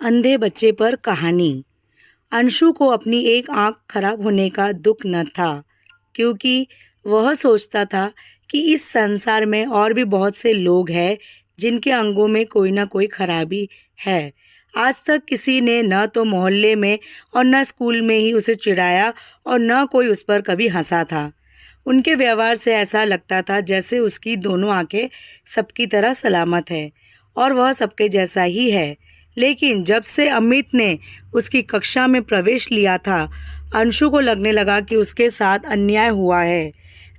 अंधे बच्चे पर कहानी। अंशु को अपनी एक आंख खराब होने का दुख न था, क्योंकि वह सोचता था कि इस संसार में और भी बहुत से लोग हैं जिनके अंगों में कोई ना कोई खराबी है। आज तक किसी ने न तो मोहल्ले में और न स्कूल में ही उसे चिढ़ाया और न कोई उस पर कभी हंसा था। उनके व्यवहार से ऐसा लगता था जैसे उसकी दोनों आंखें सबकी तरह सलामत है और वह सबके जैसा ही है। लेकिन जब से अमित ने उसकी कक्षा में प्रवेश लिया था, अंशु को लगने लगा कि उसके साथ अन्याय हुआ है।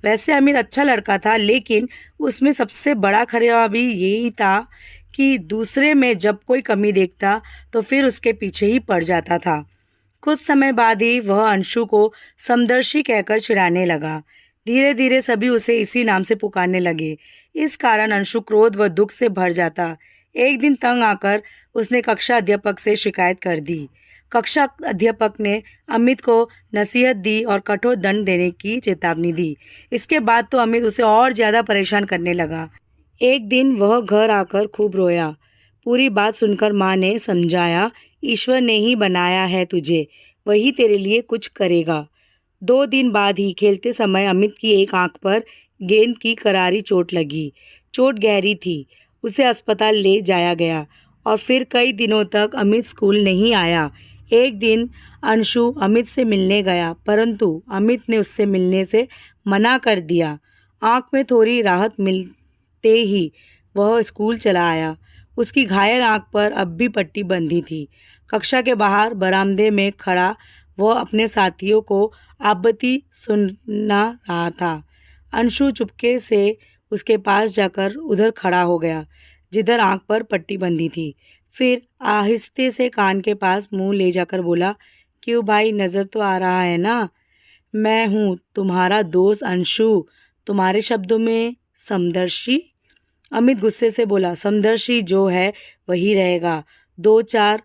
वैसे अमित अच्छा लड़का था, लेकिन उसमें सबसे बड़ा खराबी यही था कि दूसरे में जब कोई कमी देखता तो फिर उसके पीछे ही पड़ जाता था। कुछ समय बाद ही वह अंशु को समदर्शी कहकर चिढ़ाने लगा। धीरे धीरे सभी उसे इसी नाम से पुकारने लगे। इस कारण अंशु क्रोध व दुख से भर जाता। एक दिन तंग आकर उसने कक्षा अध्यापक से शिकायत कर दी। कक्षा अध्यापक ने अमित को नसीहत दी और कठोर दंड देने की चेतावनी दी। इसके बाद तो अमित उसे और ज़्यादा परेशान करने लगा। एक दिन वह घर आकर खूब रोया। पूरी बात सुनकर माँ ने समझाया, ईश्वर ने ही बनाया है तुझे, वही तेरे लिए कुछ करेगा। 2 दिन बाद ही खेलते समय अमित की एक आंख पर गेंद की करारी चोट लगी। चोट गहरी थी। उसे अस्पताल ले जाया गया और फिर कई दिनों तक अमित स्कूल नहीं आया। एक दिन अंशु अमित से मिलने गया, परंतु अमित ने उससे मिलने से मना कर दिया। आंख में थोड़ी राहत मिलते ही वह स्कूल चला आया। उसकी घायल आंख पर अब भी पट्टी बंधी थी। कक्षा के बाहर बरामदे में खड़ा वह अपने साथियों को आपत्ति सुना रहा था। अंशु चुपके से उसके पास जाकर उधर खड़ा हो गया जिधर आंख पर पट्टी बंधी थी। फिर आहिस्ते से कान के पास मुंह ले जाकर बोला, क्यों भाई, नज़र तो आ रहा है ना, मैं हूँ तुम्हारा दोस्त अंशु, तुम्हारे शब्दों में समदर्शी। अमित गुस्से से बोला, समदर्शी जो है वही रहेगा। 2-4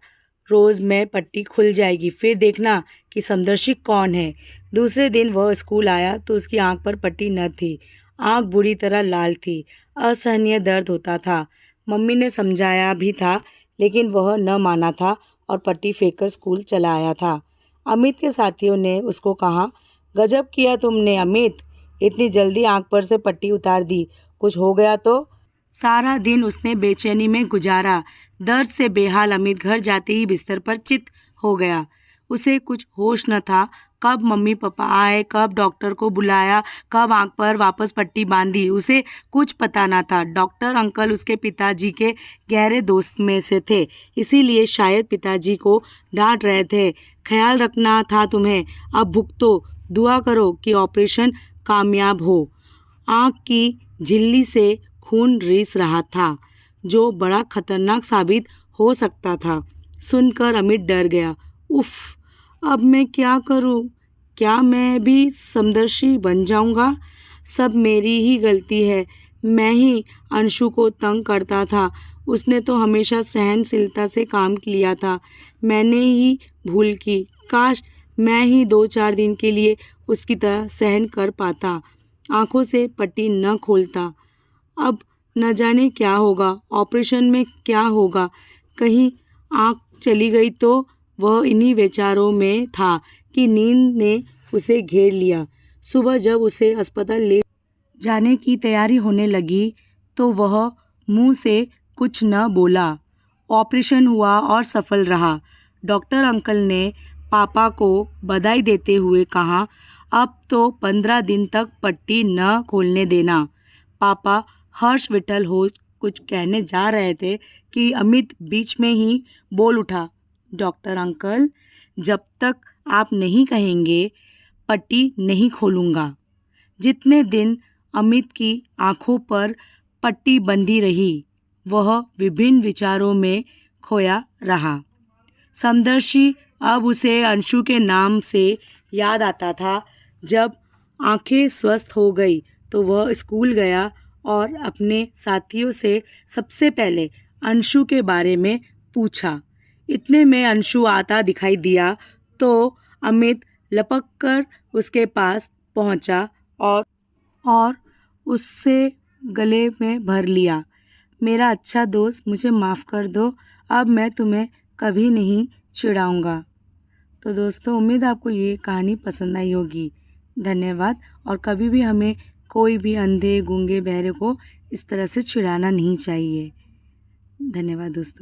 रोज में पट्टी खुल जाएगी, फिर देखना कि समदर्शी कौन है। दूसरे दिन वह स्कूल आया तो उसकी आंख पर पट्टी न थी। आंख बुरी तरह लाल थी। असहनीय दर्द होता था। मम्मी ने समझाया भी था, लेकिन वह न माना था और पट्टी फेंककर स्कूल चला आया था। अमित के साथियों ने उसको कहा, गजब किया तुमने अमित, इतनी जल्दी आंख पर से पट्टी उतार दी, कुछ हो गया तो। सारा दिन उसने बेचैनी में गुजारा। दर्द से बेहाल अमित घर जाते ही बिस्तर पर चित हो गया। उसे कुछ होश न था। कब मम्मी पापा आए, कब डॉक्टर को बुलाया, कब आंख पर वापस पट्टी बांधी, उसे कुछ पता न था। डॉक्टर अंकल उसके पिताजी के गहरे दोस्त में से थे, इसीलिए शायद पिताजी को डांट रहे थे। ख्याल रखना था तुम्हें, अब भुगतो, दुआ करो कि ऑपरेशन कामयाब हो। आंख की झिल्ली से खून रिस रहा था, जो बड़ा खतरनाक साबित हो सकता था। सुनकर अमित डर गया। उफ, अब मैं क्या करूं? क्या मैं भी समदर्शी बन जाऊंगा? सब मेरी ही गलती है। मैं ही अंशु को तंग करता था। उसने तो हमेशा सहनशीलता से काम लिया था। मैंने ही भूल की। काश मैं ही 2-4 दिन के लिए उसकी तरह सहन कर पाता, आंखों से पट्टी न खोलता। अब न जाने क्या होगा, ऑपरेशन में क्या होगा, कहीं आंख चली गई तो। वह इन्हीं विचारों में था कि नींद ने उसे घेर लिया। सुबह जब उसे अस्पताल ले जाने की तैयारी होने लगी तो वह मुंह से कुछ न बोला। ऑपरेशन हुआ और सफल रहा। डॉक्टर अंकल ने पापा को बधाई देते हुए कहा, अब तो 15 दिन तक पट्टी न खोलने देना। पापा हर्ष विठल हो कुछ कहने जा रहे थे कि अमित बीच में ही बोल उठा, डॉक्टर अंकल, जब तक आप नहीं कहेंगे पट्टी नहीं खोलूँगा। जितने दिन अमित की आंखों पर पट्टी बंधी रही, वह विभिन्न विचारों में खोया रहा। समदर्शी अब उसे अंशु के नाम से याद आता था। जब आंखें स्वस्थ हो गई तो वह स्कूल गया और अपने साथियों से सबसे पहले अंशु के बारे में पूछा। इतने में अंशु आता दिखाई दिया तो अमित लपक कर उसके पास पहुंचा और उससे गले में भर लिया। मेरा अच्छा दोस्त, मुझे माफ़ कर दो, अब मैं तुम्हें कभी नहीं चिढ़ाऊँगा। तो दोस्तों उम्मीद आपको ये कहानी पसंद आई होगी। धन्यवाद। और कभी भी हमें कोई भी अंधे, गूंगे, बहरे को इस तरह से चिढ़ाना नहीं चाहिए। धन्यवाद दोस्तों।